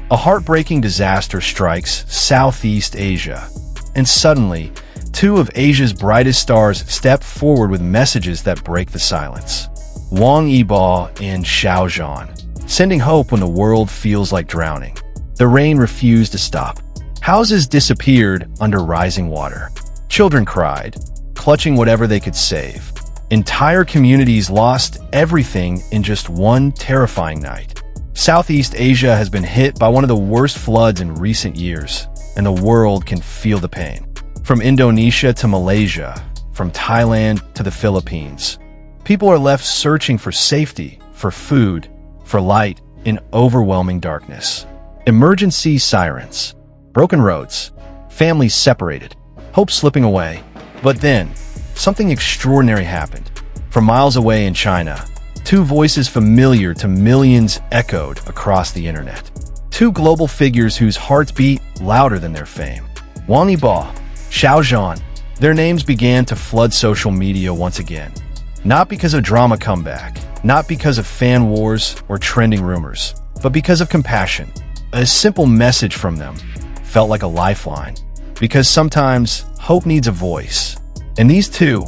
A heartbreaking disaster strikes Southeast Asia, and suddenly, two of Asia's brightest stars step forward with messages that break the silence. Wang Yibo Xiao Zhan, sending hope when the world feels like drowning. The rain refused to stop. Houses disappeared under rising water. Children cried, clutching whatever they could save. Entire communities lost everything in just one terrifying night. Southeast Asia has been hit by one of the worst floods in recent years, and the world can feel the pain. From Indonesia to Malaysia, from Thailand to the Philippines, people are left searching for safety, for food, for light in overwhelming darkness. Emergency sirens, broken roads, families separated, hope slipping away. But then, something extraordinary happened. From miles away in China, two voices familiar to millions echoed across the internet. Two global figures whose hearts beat louder than their fame. Wang Yibo Xiao Zhan. Their names began to flood social media once again. Not because of drama comeback, not because of fan wars or trending rumors, but because of compassion. A simple message from them felt like a lifeline, because sometimes hope needs a voice, and these two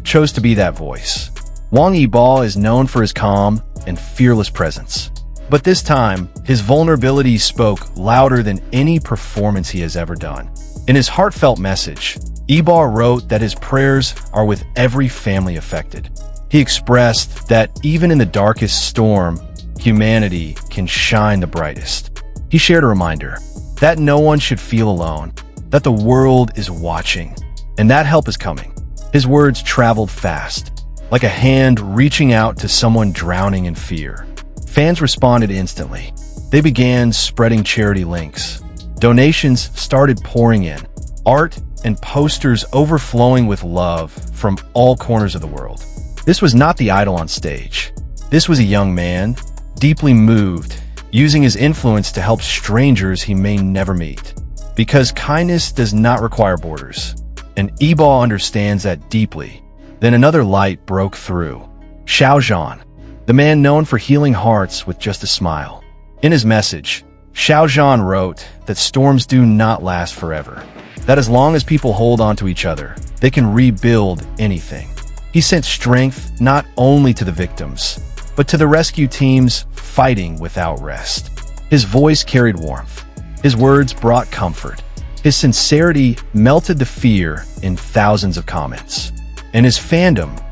chose to be that voice. Wang Yibo is known for his calm and fearless presence, but this time, his vulnerability spoke louder than any performance he has ever done. In his heartfelt message, Yibo wrote that his prayers are with every family affected. He expressed that even in the darkest storm, humanity can shine the brightest. He shared a reminder that no one should feel alone, that the world is watching, and that help is coming. His words traveled fast, like a hand reaching out to someone drowning in fear. Fans responded instantly. They began spreading charity links. Donations started pouring in. Art and posters overflowing with love from all corners of the world. This was not the idol on stage. This was a young man, deeply moved, using his influence to help strangers he may never meet. Because kindness does not require borders, and Yibo understands that deeply. Then another light broke through. Xiao Zhan, the man known for healing hearts with just a smile. In his message, Xiao Zhan wrote that storms do not last forever, that as long as people hold on to each other, they can rebuild anything. He sent strength not only to the victims, but to the rescue teams fighting without rest. His voice carried warmth. His words brought comfort. His sincerity melted the fear in thousands of comments. And his fandom,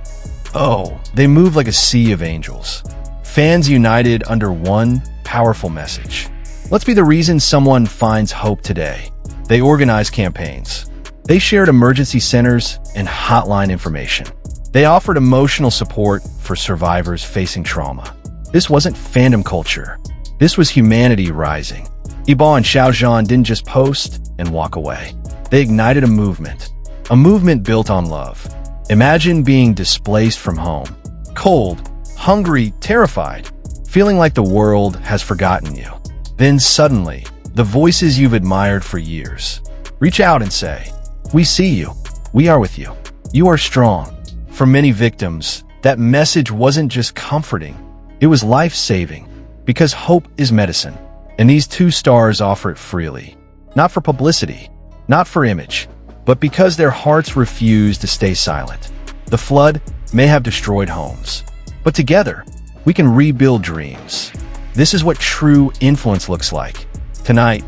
they moved like a sea of angels. Fans united under one powerful message. Let's be the reason someone finds hope today. They organized campaigns. They shared emergency centers and hotline information. They offered emotional support for survivors facing trauma. This wasn't fandom culture. This was humanity rising. Yibo and Xiao Zhan didn't just post and walk away. They ignited a movement built on love. Imagine being displaced from home, cold, hungry, terrified, feeling like the world has forgotten you. Then suddenly, the voices you've admired for years reach out and say, "We see you. We are with you. You are strong." For many victims, that message wasn't just comforting, it was life-saving, because hope is medicine, and these two stars offer it freely, not for publicity, not for image, but because their hearts refuse to stay silent. The flood may have destroyed homes, but together, we can rebuild dreams. This is what true influence looks like. Tonight,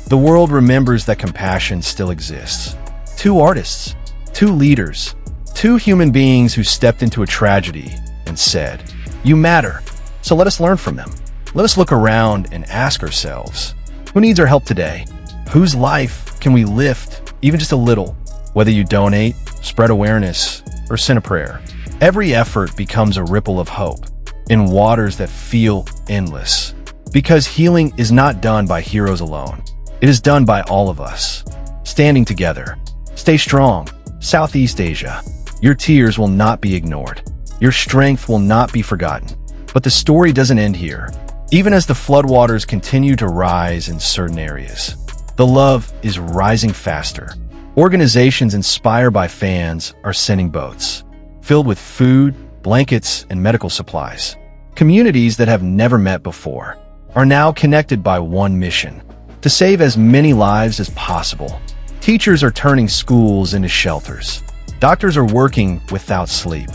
the world remembers that compassion still exists. Two artists, two leaders, two human beings who stepped into a tragedy and said, "You matter." So let us learn from them. Let us look around and ask ourselves, who needs our help today? Whose life can we lift even just a little? Whether you donate, spread awareness, or send a prayer, every effort becomes a ripple of hope in waters that feel endless. Because healing is not done by heroes alone. It is done by all of us, standing together. Stay strong, Southeast Asia. Your tears will not be ignored. Your strength will not be forgotten. But the story doesn't end here. Even as the floodwaters continue to rise in certain areas, the love is rising faster. Organizations inspired by fans are sending boats, filled with food, blankets, and medical supplies. Communities that have never met before are now connected by one mission: to save as many lives as possible. Teachers are turning schools into shelters. Doctors are working without sleep.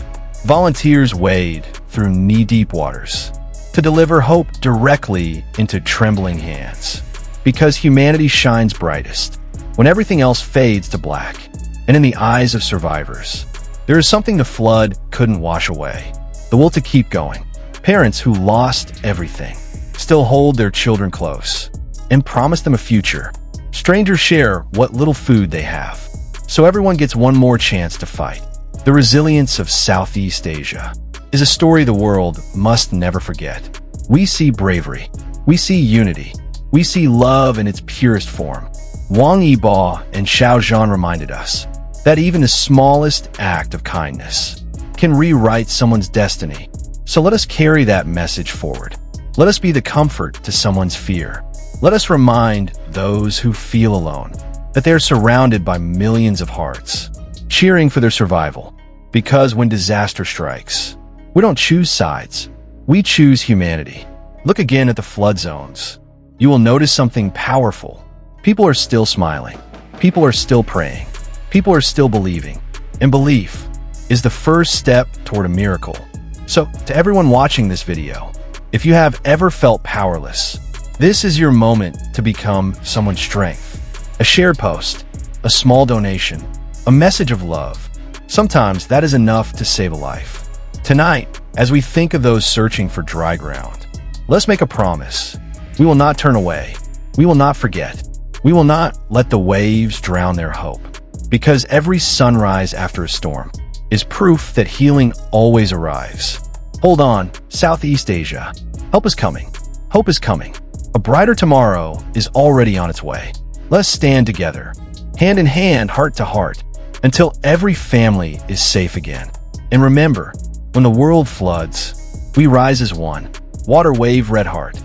Volunteers wade through knee-deep waters to deliver hope directly into trembling hands. Because humanity shines brightest when everything else fades to black. And in the eyes of survivors, there is something the flood couldn't wash away: the will to keep going. Parents who lost everything still hold their children close and promise them a future. Strangers share what little food they have, so everyone gets one more chance to fight. The resilience of Southeast Asia is a story the world must never forget. We see bravery, we see unity, we see love in its purest form. Wang Yibo Xiao Zhan reminded us that even the smallest act of kindness can rewrite someone's destiny. So let us carry that message forward. Let us be the comfort to someone's fear. Let us remind those who feel alone that they are surrounded by millions of hearts, cheering for their survival. Because when disaster strikes, we don't choose sides. We choose humanity. Look again at the flood zones. You will notice something powerful. People are still smiling. People are still praying. People are still believing. And belief is the first step toward a miracle. So, to everyone watching this video, if you have ever felt powerless, this is your moment to become someone's strength. A shared post, a small donation, a message of love. Sometimes that is enough to save a life. Tonight, as we think of those searching for dry ground, let's make a promise. We will not turn away. We will not forget. We will not let the waves drown their hope. Because every sunrise after a storm is proof that healing always arrives. Hold on, Southeast Asia. Help is coming. Hope is coming. A brighter tomorrow is already on its way. Let's stand together, hand in hand, heart to heart, until every family is safe again. And remember, when the world floods, we rise as one. Water wave, red heart.